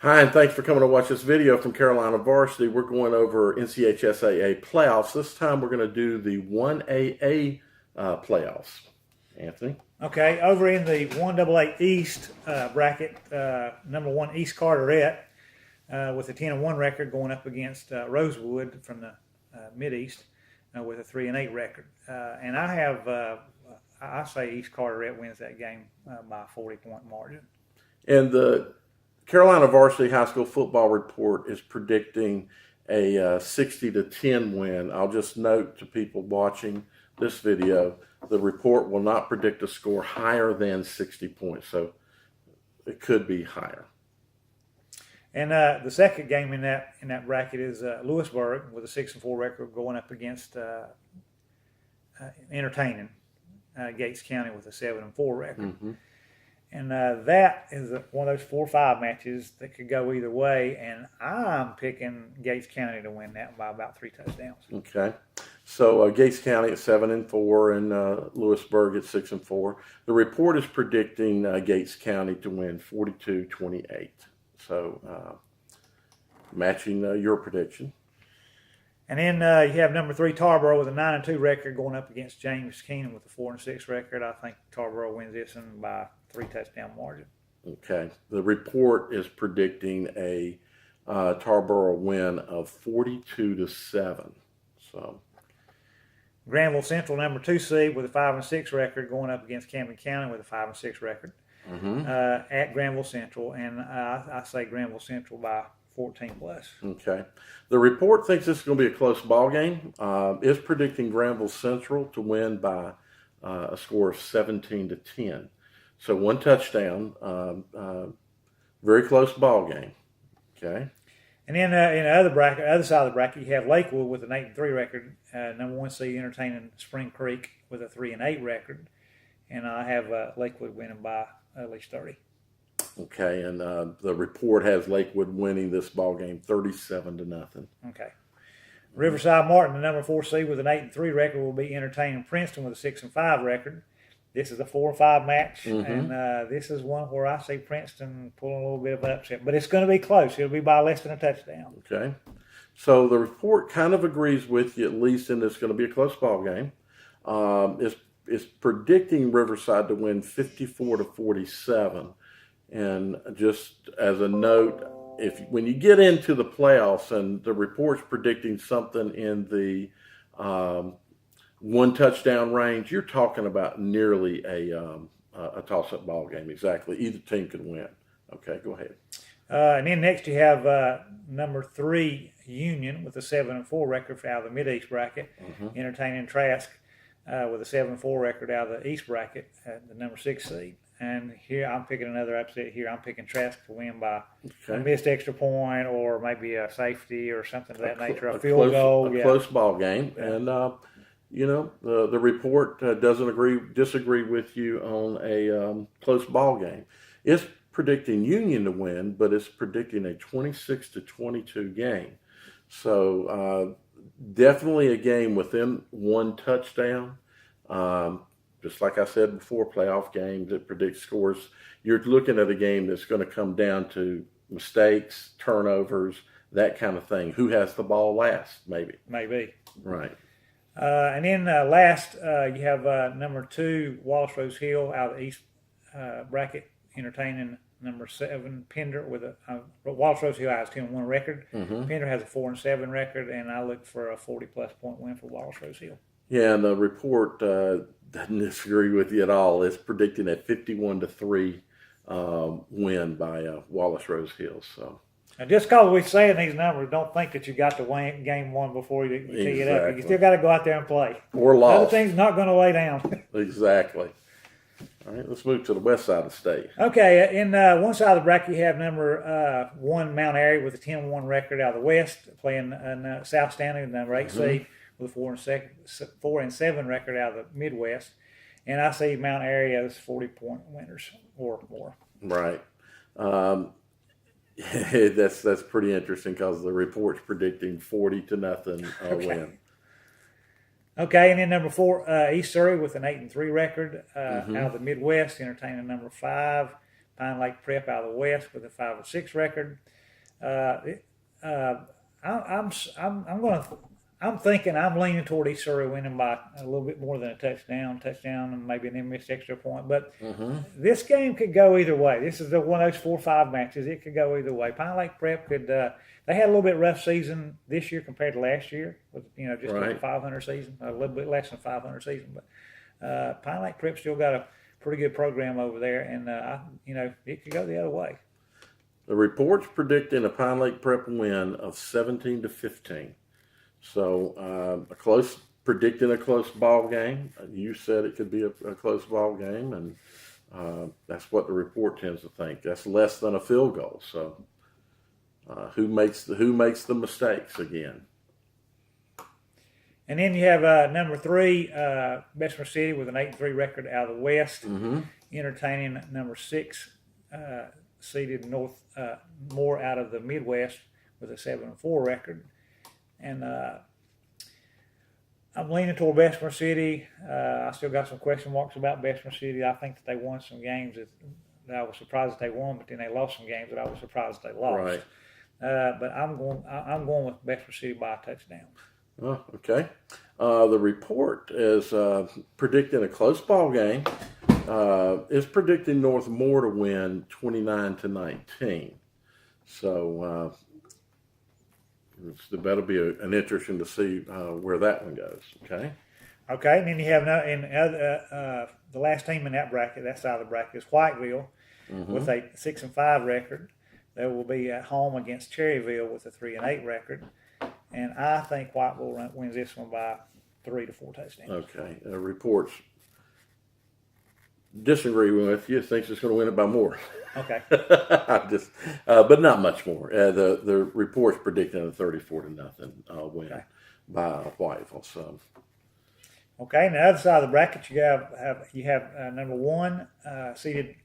Hi, and thanks for coming to watch this video from Carolina Varsity. We're going over NCHSAA playoffs. This time we're going to do the 1AA playoffs. Anthony? Okay, over in the 1AA East bracket, number one East Carteret with a 10-1 record going up against Rosewood from the Mid-East with a 3-8 record. And I say East Carteret wins that game by a 40-point margin. And the Carolina Varsity High School Football Report is predicting a 60-10 win. I'll just note to people watching this video, the report will not predict a score higher than 60 points, so it could be higher. And the second game in that bracket is Lewisburg with a 6-4 record going up against entertaining Gates County with a 7-4 record. Mm-hmm. And that is one of those 4 or 5 matches that could go either way. And I'm picking Gates County to win that by about 3 touchdowns. Okay. So Gates County at 7-4 and Lewisburg at 6-4. The report is predicting Gates County to win 42-28. So matching your prediction. And then you have number 3 Tarboro with a 9-2 record going up against James Keenan with a 4-6 record. I think Tarboro wins this one by 3 touchdown margin. Okay. The report is predicting a Tarboro win of 42-7. So Granville Central, number 2 seed with a 5-6 record going up against Camden County with a 5-6 record at Granville Central. And I say Granville Central by 14 plus. Okay. The report thinks this is going to be a close ball game. It's predicting Granville Central to win by a score of 17-10. So 1 touchdown, very close ball game. Okay. And then in the other side of the bracket, you have Lakewood with an 8-3 record, number 1 seed entertaining Spring Creek with a 3-8 record, and I have Lakewood winning by at least 30. Okay, and the report has Lakewood winning this ball game 37-0. Okay. Riverside Martin, the number 4 seed with an 8-3 record, will be entertaining Princeton with a 6-5 record. This is a 4 or 5 match, and this is one where I see Princeton pulling a little bit of an upset. But it's going to be close. It'll be by less than a touchdown. Okay. So the report kind of agrees with you, at least in it's going to be a close ball game. It's predicting Riverside to win 54-47. And just as a note, when you get into the playoffs and the report's predicting something in the 1 touchdown range, you're talking about nearly a toss-up ball game. Exactly. Either team could win. Okay, go ahead. And then next you have number 3 Union with a 7-4 record out of the Mid-East bracket, entertaining Trask with a 7-4 record out of the East bracket at the number 6 seed. And here I'm picking another upset here. I'm picking Trask to win by a missed extra point or maybe a safety or something of that nature, a field goal. A close ball game. Yeah. And, you know, the report doesn't disagree with you on a close ball game. It's predicting Union to win, but it's predicting a 26-22 game. So definitely a game within 1 touchdown. Just like I said before, playoff games that predict scores, you're looking at a game that's going to come down to mistakes, turnovers, that kind of thing. Who has the ball last, maybe. Maybe. Right. And then last, you have number 2, Wallace Rose Hill out of the East bracket, entertaining number 7, Pender, with a Wallace Rose Hill has a 10-1 record. Pender has a 4-7 record, and I look for a 40-plus point win for Wallace Rose Hill. Yeah, and the report doesn't disagree with you at all. It's predicting a 51-3 win by Wallace Rose Hill. So. And just because we're saying these numbers, don't think that you got to win game 1 before you tee it up. You still got to go out there and play. Or lost. Other team's not going to lay down. Exactly. All right, let's move to the west side of the state. Okay, in one side of the bracket, you have number 1 Mount Airy with a 10-1 record out of the west, playing South Stanley, number 8 seed, with a 4-7 record out of the Midwest. And I see Mount Airy as 40-point winners or more. Right. That's pretty interesting because the report's predicting 40-0 win. Okay, and then number 4, East Surrey with an 8-3 record out of the Midwest, entertaining number 5, Pine Lake Prep out of the West with a 5-6 record. I'm thinking I'm leaning toward East Surrey winning by a little bit more than a touchdown, and maybe an missed extra point. But this game could go either way. This is one of those 4-5 matches. It could go either way. Pine Lake Prep could. They had a little bit rough season this year compared to last year. With just a 500 season, a little bit less than 500 season. But Pine Lake Prep still got a pretty good program over there, and it could go the other way. The report's predicting a Pine Lake Prep win of 17-15. So predicting a close ball game. You said it could be a close ball game, and that's what the report tends to think. That's less than a field goal. So who makes the mistakes again? And then you have number 3, Bessemer City with an 8-3 record out of the West, entertaining number 6 seeded Moore out of the Midwest with a 7-4 record. And I'm leaning toward Bessemer City. I still got some question marks about Bessemer City. I think that they won some games that I was surprised that they won, but then they lost some games that I was surprised that they lost. Right. But I'm going with Bessemer City by a touchdown. Oh, okay. The report is predicting a close ball game. Is predicting North Moore to win 29-19. So that'll be an interesting to see where that one goes. Okay. Okay, and then you have the last team in that bracket, that side of the bracket, is Whiteville with a 6-5 record. They will be at home against Cherryville with a 3-8 record, and I think Whiteville wins this one by 3 to 4 touchdowns. Okay, reports disagree with you. Thinks it's going to win it by more. Okay. But not much more. The report's predicting a 34-0 win by Whiteville. So. Okay, and the other side of the bracket, you have number 1 seeded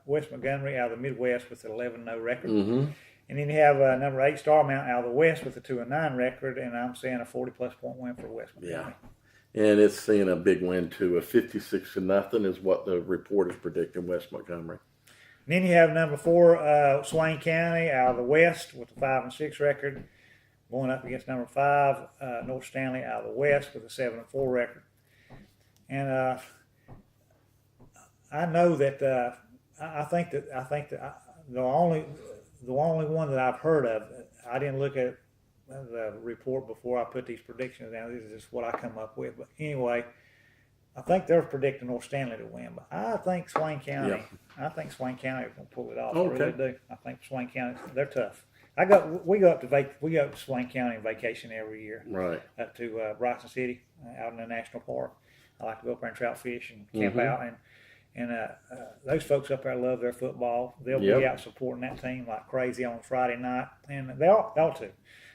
West Montgomery out of the Midwest with an 11-0 record. And then you have number 8 Starmount out of the West with a 2-9 record, and I'm saying a 40-plus point win for West Montgomery. Yeah. And it's seeing a big win too. A 56-0 is what the report is predicting West Montgomery. And then you have number 4 Swain County out of the West with a 5-6 record, going up against number 5 North Stanley out of the West with a 7-4 record. And I know that I think that the only one that I've heard of. I didn't look at the report before I put these predictions down. This is just what I come up with. But anyway, I think they're predicting North Stanley to win. But I think Swain County. Yeah. I think Swain County is going to pull it off. Okay. I really do. I think Swain County. They're tough. We go up to Swain County on vacation every year. Right. Up to Bryson City, out in the national park. I like to go up there and trout fish and camp out. And those folks up there love their football. They'll be out supporting that team like crazy on Friday night, and they ought to.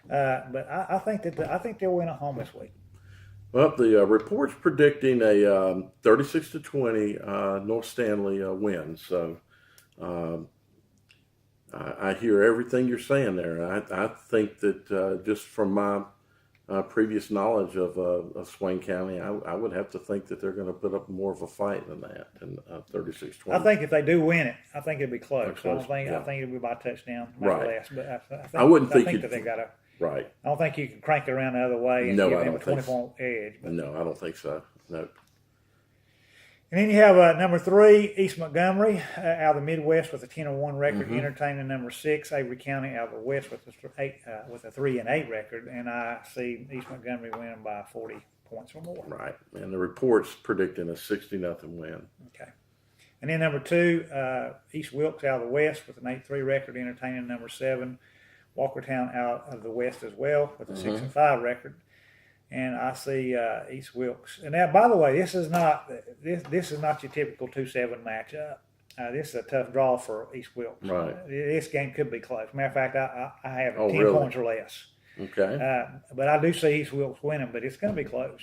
But I think they'll win at home this week. Well, the report's predicting a 36-20 North Stanley win. So I hear everything you're saying there. I think that just from my previous knowledge of Swain County, I would have to think that they're going to put up more of a fight than that, than 36-20. I think if they do win it, I think it'll be close. I think it'll be by a touchdown, maybe less. But I wouldn't think that they got to. Right. I don't think you can crank it around the other way and give them a 20-point edge. But. No, I don't think so. Nope. And then you have number 3, East Montgomery, out of the Midwest with a 10-1 record, entertaining number 6, Avery County out of the West with a 3-8 record, and I see East Montgomery winning by 40 points or more. Right, and the report's predicting a 60-0 win. Okay. And then number 2, East Wilkes out of the West with an 8-3 record, entertaining number 7, Walkertown out of the West as well with a 6-5 record. And I see East Wilkes. And now, by the way, this is not your typical 2-7 matchup. This is a tough draw for East Wilkes. Right. This game could be close. Matter of fact, I have 10 really? points or less. Okay. But I do see East Wilkes winning, but it's going to be close.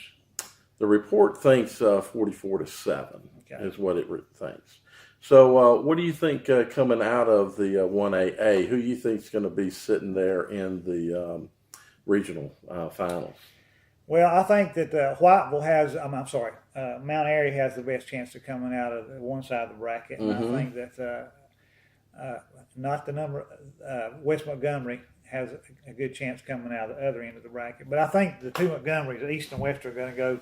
The report thinks 44-7 is what it thinks. So what do you think coming out of the 1AA? Who do you think is going to be sitting there in the regional finals? Well, I think that Whiteville has, Mount Airy has the best chance of coming out of one side of the bracket. And I think that Not the number. West Montgomery has a good chance coming out of the other end of the bracket, but I think the two Montgomerys, East and West, are going to go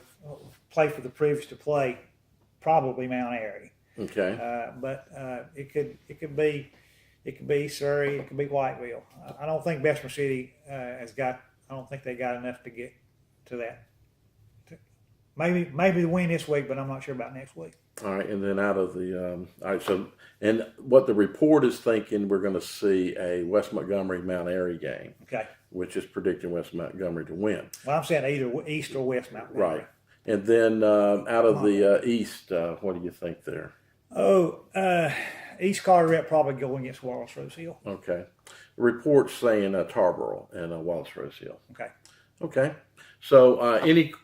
play for the privilege to play. Probably Mount Airy. Okay. But it could be Surrey. It could be Whiteville. I don't think Bessemer City has got. I don't think they got enough to get to that. Maybe the win this week, but I'm not sure about next week. All right, and then out of the all right, so and what the report is thinking, we're going to see a West Montgomery Mount Airy game, Okay. which is predicting West Montgomery to win. Well, I'm saying either East or West Montgomery. Right, and then out of the East, what do you think there? Oh, East Carteret probably going against Wallace Rose Hill. Okay, reports saying Tarboro and Wallace Rose Hill. Okay. Okay, so any